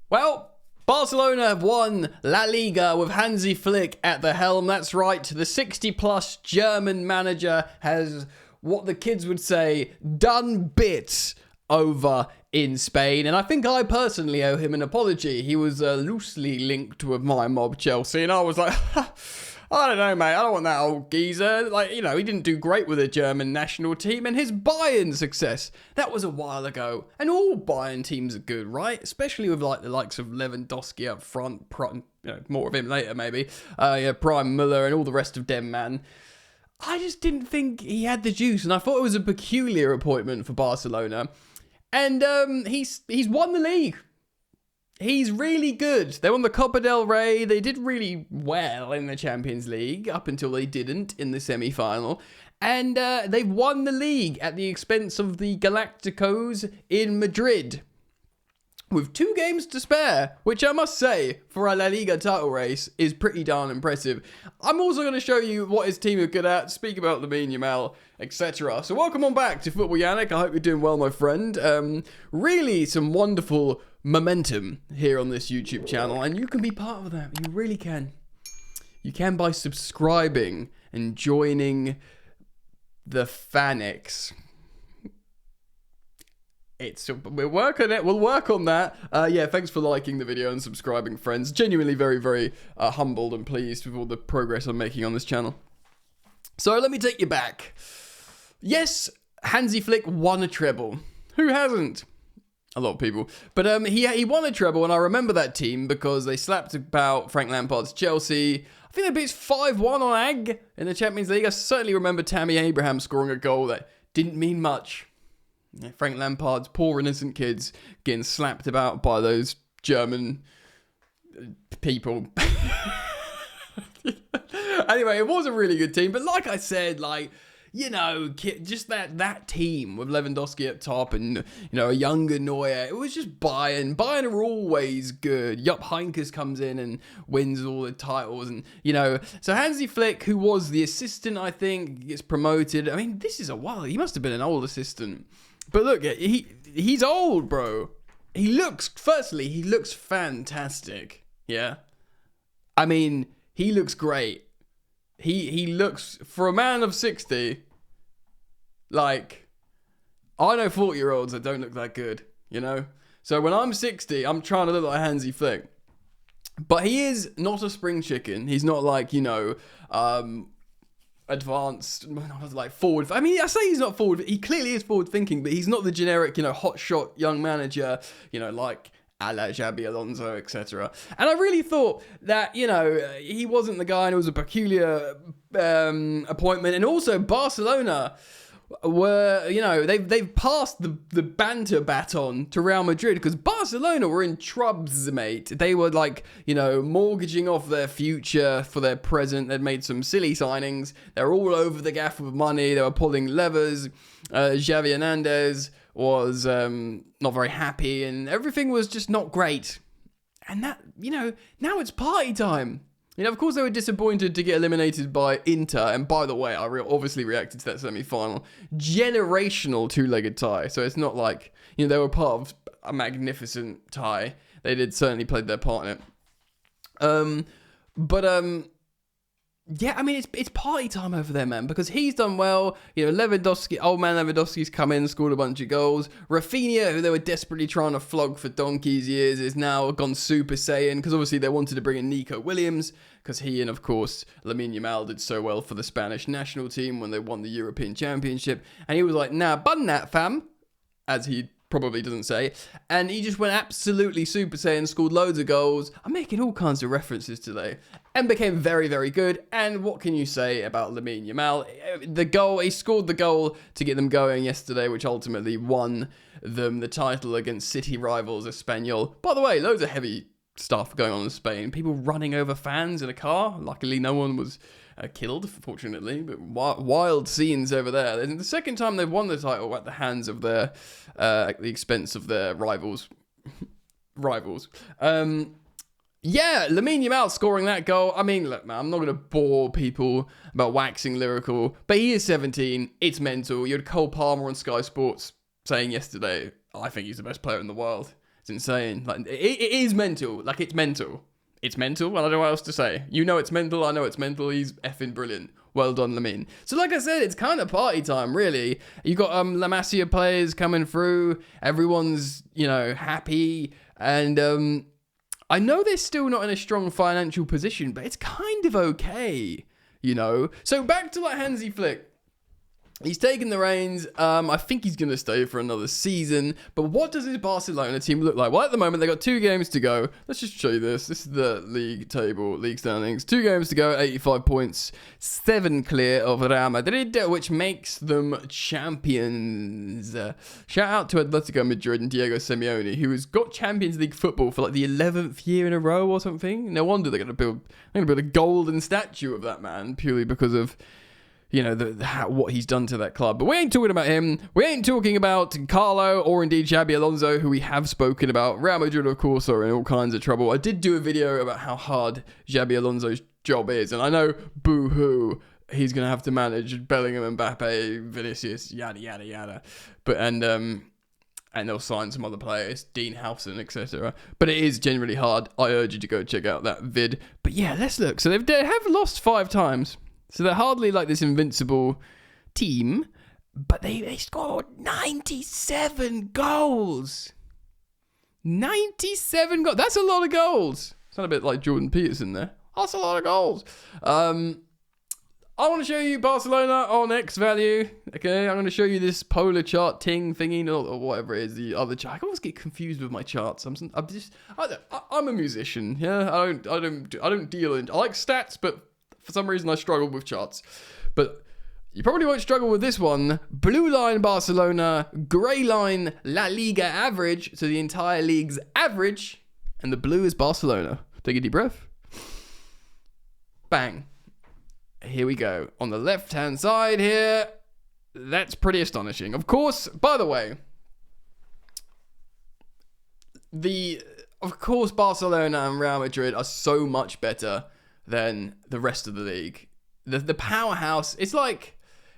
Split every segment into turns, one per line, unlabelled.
Well, Barcelona have won La Liga with Hansi Flick at the helm. That's right, the 60-plus German manager has, what the kids would say, done bits over in Spain. And I think I personally owe him an apology. He was loosely linked with my mob Chelsea, and I was like, I don't know, mate. I don't want that old geezer. Like, you know, he didn't do great with the German national team, and his Bayern success, that was a while ago. And all Bayern teams are good, right? Especially with like the likes of Lewandowski up front, you know, more of him later maybe. Prime Müller and all the rest of them, man. I just didn't think he had the juice, and I thought it was a peculiar appointment for Barcelona. And he's won the league. He's really good. They won the Copa del Rey. They did really well in the Champions League up until they didn't in the semi-final. And they've won the league at the expense of the Galacticos in Madrid with 2 games to spare, which I must say, for a La Liga title race, is pretty darn impressive. I'm also going to show you what his team are good at, speak about Lamine Yamal, etc. So welcome on back to Football Yannick. I hope you're doing well, my friend. Really some wonderful momentum here on this YouTube channel, and you can be part of that. You really can. You can by subscribing and joining the Fanix. We'll work on it. We'll work on that. Yeah, thanks for liking the video and subscribing, friends. Genuinely very, very humbled and pleased with all the progress I'm making on this channel. So let me take you back. Yes, Hansi Flick won a treble. Who hasn't? A lot of people. But he won a treble, and I remember that team because they slapped about Frank Lampard's Chelsea. I think they beat 5-1 on AG in the Champions League. I certainly remember Tammy Abraham scoring a goal that didn't mean much. Frank Lampard's poor innocent kids getting slapped about by those German people. Anyway, it was a really good team, but like I said, like, you know, just that team with Lewandowski up top and, you know, a younger Neuer, it was just Bayern. Bayern are always good. Jupp Heynckes comes in and wins all the titles, and, you know, so Hansi Flick, who was the assistant, I think, gets promoted. I mean, this is a while. He must have been an old assistant. But look, he's old, bro. He looks fantastic. Yeah. I mean, he looks great. He looks, for a man of 60, like, I know 40-year-olds that don't look that good, you know? So when I'm 60, I'm trying to look like Hansi Flick. But he is not a spring chicken. He's not like, you know, advanced, like forward. I mean, I say he's not forward. He clearly is forward thinking, but he's not the generic, you know, hotshot young manager, you know, like a la Xabi Alonso, etc. And I really thought that, you know, he wasn't the guy, and it was a peculiar appointment. And also Barcelona were, you know, they've passed the banter baton to Real Madrid, because Barcelona were in trubs, mate. They were like, you know, mortgaging off their future for their present. They'd made some silly signings. They were all over the gaff with money. They were pulling levers. Xavi Hernandez was not very happy, and everything was just not great. And that, you know, now it's party time. You know, of course they were disappointed to get eliminated by Inter, and by the way, I obviously reacted to that semi-final. Generational two-legged tie, so it's not like, you know, they were part of a magnificent tie. They did certainly played their part in it. Yeah, I mean, it's party time over there, man, because he's done well. You know, Lewandowski, old man Lewandowski's come in, scored a bunch of goals. Rafinha, who they were desperately trying to flog for donkey's years, is now gone Super Saiyan, because obviously they wanted to bring in Nico Williams, because he and, of course, Lamine Yamal did so well for the Spanish national team when they won the European Championship. And he was like, nah, bun that, fam, as he probably doesn't say, and he just went absolutely Super Saiyan, scored loads of goals. I'm making all kinds of references today, and became very, very good. And what can you say about Lamine Yamal? The goal, he scored the goal to get them going yesterday, which ultimately won them the title against City rivals Espanyol. By the way, loads of heavy stuff going on in Spain. People running over fans in a car. Luckily, no one was killed, fortunately, but wild scenes over there. And the second time they've won the title at the hands of their, at the expense of their rivals. Yeah, Lamine Yamal scoring that goal. I mean, look, man, I'm not going to bore people about waxing lyrical, but he is 17. It's mental. You had Cole Palmer on Sky Sports saying yesterday, I think he's the best player in the world. It's insane. Like it is mental. Like it's mental. It's mental. I don't know what else to say. You know it's mental. I know it's mental. He's effing brilliant. Well done, Lamine. So like I said, it's kind of party time, really. You got La Masia players coming through. Everyone's, happy. And I know they're still not in a strong financial position, but it's kind of okay, So back to Hansi Flick. He's taken the reins. I think he's going to stay for another season. But what does his Barcelona team look like? Well, at the moment, they've got 2 games to go. Let's just show you this. This is the league table, league standings. 2 games to go, 85 points, 7 clear of Real Madrid, which makes them champions. Shout out to Atletico Madrid and Diego Simeone, who has got Champions League football for like the 11th year in a row or something. No wonder they're going to build a golden statue of that man, purely because of what he's done to that club. But we ain't talking about him. We ain't talking about Carlo or indeed Xabi Alonso, who we have spoken about. Real Madrid, of course, are in all kinds of trouble. I did do a video about how hard Xabi Alonso's job is, and I know, boo-hoo, he's going to have to manage Bellingham, Mbappe, Vinicius, yada, yada, yada. But, and they'll sign some other players, Dean Howson, etc. But it is generally hard. I urge you to go check out that vid. But yeah, let's look. So they have lost 5 times. So they're hardly like this invincible team, but they scored 97 goals. 97 goals. That's a lot of goals. Sound a bit like Jordan Peterson there. That's a lot of goals. I want to show you Barcelona on X value. Okay, I'm going to show you this polar chart thingy or whatever it is, the other chart. I always get confused with my charts. I'm a musician. Yeah, I don't deal in. I like stats, but for some reason, I struggle with charts. But you probably won't struggle with this one. Blue line Barcelona, grey line La Liga average, so the entire league's average, and the blue is Barcelona. Take a deep breath. Bang. Here we go. On the left-hand side here, that's pretty astonishing. Of course, by the way, Barcelona and Real Madrid are so much better than the rest of the league. The powerhouse, it's like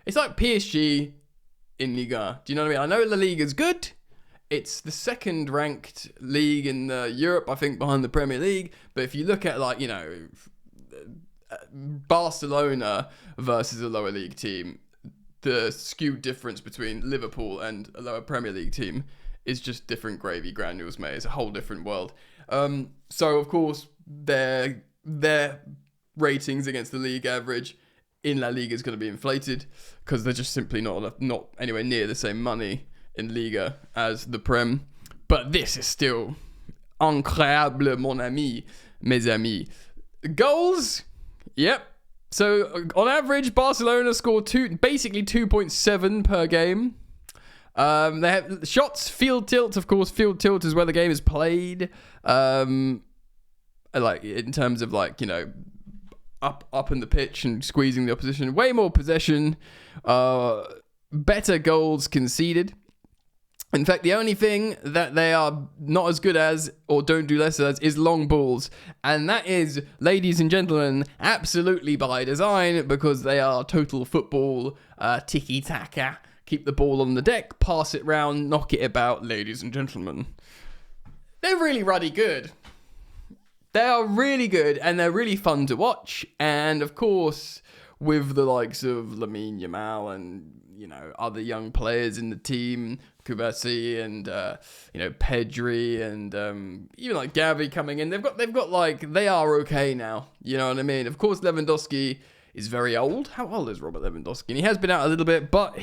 PSG in Liga. Do you know what I mean? I know La Liga is good. It's the 2nd ranked league in Europe, I think, behind the Premier League. But if you look at Barcelona versus a lower league team, the skewed difference between Liverpool and a lower Premier League team is just different gravy granules, mate. It's a whole different world. So of course their ratings against the league average in La Liga is going to be inflated because they're just simply not anywhere near the same money in Liga as the Prem. But this is still incroyable, mon ami, mes amis. Goals, yep. So on average, Barcelona score basically 2.7 per game. They have shots, field tilt. Of course, field tilt is where the game is played. Like in terms of up in the pitch and squeezing the opposition. Way more possession. Better goals conceded. In fact, the only thing that they are not as good as, or don't do less as, is long balls. And that is, ladies and gentlemen, absolutely by design, because they are total football, tiki-taka. Keep the ball on the deck, pass it round, knock it about, ladies and gentlemen. They're really ruddy good. They are really good, and they're really fun to watch. And, of course, with the likes of Lamine Yamal and, other young players in the team, Kubasi and, Pedri and even like Gavi coming in, they are okay now. You know what I mean? Of course, Lewandowski is very old. How old is Robert Lewandowski? And he has been out a little bit, but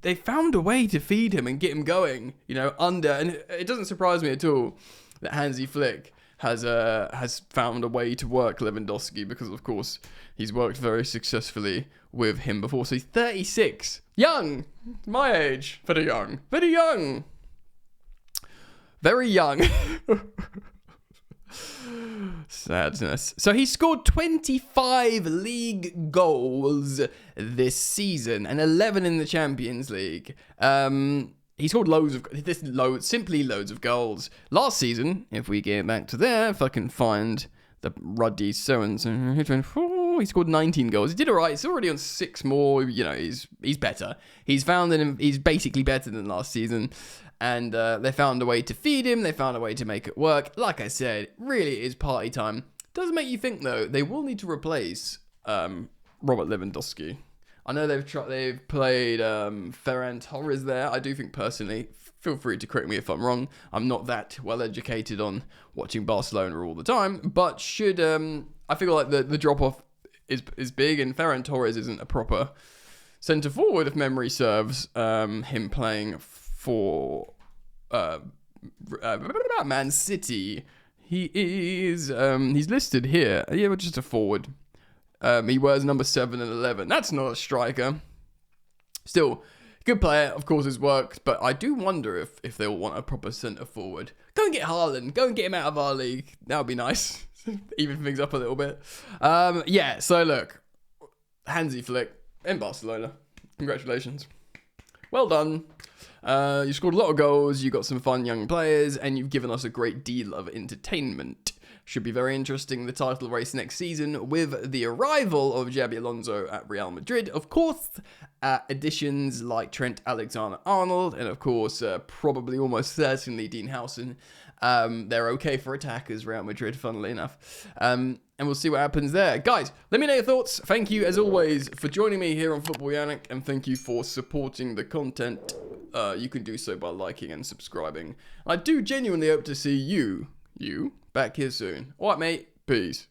they found a way to feed him and get him going, and it doesn't surprise me at all that Hansi Flick has found a way to work Lewandowski because, of course, he's worked very successfully with him before. So he's 36. Young. My age. Very young. Very young. Very young. Sadness. So he scored 25 league goals this season and 11 in the Champions League. He scored loads of goals. Last season, if we get back to there, if I can find the ruddy so-and-so, he scored 19 goals. He did all right. He's already on 6 more. He's better. He's basically better than last season. and they found a way to feed him. They found a way to make it work. Like I said, really is party time. Does make you think though they will need to replace Robert Lewandowski. I know they've played Ferran Torres there. I do think personally, feel free to correct me if I'm wrong. I'm not that well educated on watching Barcelona all the time, but should I feel like the drop off is big, and Ferran Torres isn't a proper centre forward if memory serves. Him playing for Man City. He is he's listed here. Yeah, just a forward. He wears number 7 and 11. That's not a striker. Still, good player, of course, his works, but I do wonder if they'll want a proper centre forward. Go and get Haaland. Go and get him out of our league. That would be nice. Even things up a little bit. Yeah, so look, Hansi Flick in Barcelona. Congratulations. Well done. You scored a lot of goals, you got some fun young players, and you've given us a great deal of entertainment. Should be very interesting, the title race next season, with the arrival of Xabi Alonso at Real Madrid. Of course, additions like Trent Alexander-Arnold, and of course, probably almost certainly Dean Howson. They're okay for attackers, Real Madrid, funnily enough. And we'll see what happens there. Guys, let me know your thoughts. Thank you, as always, for joining me here on Football Yannick, and thank you for supporting the content. You can do so by liking and subscribing. I do genuinely hope to see you back here soon. Alright, mate. Peace.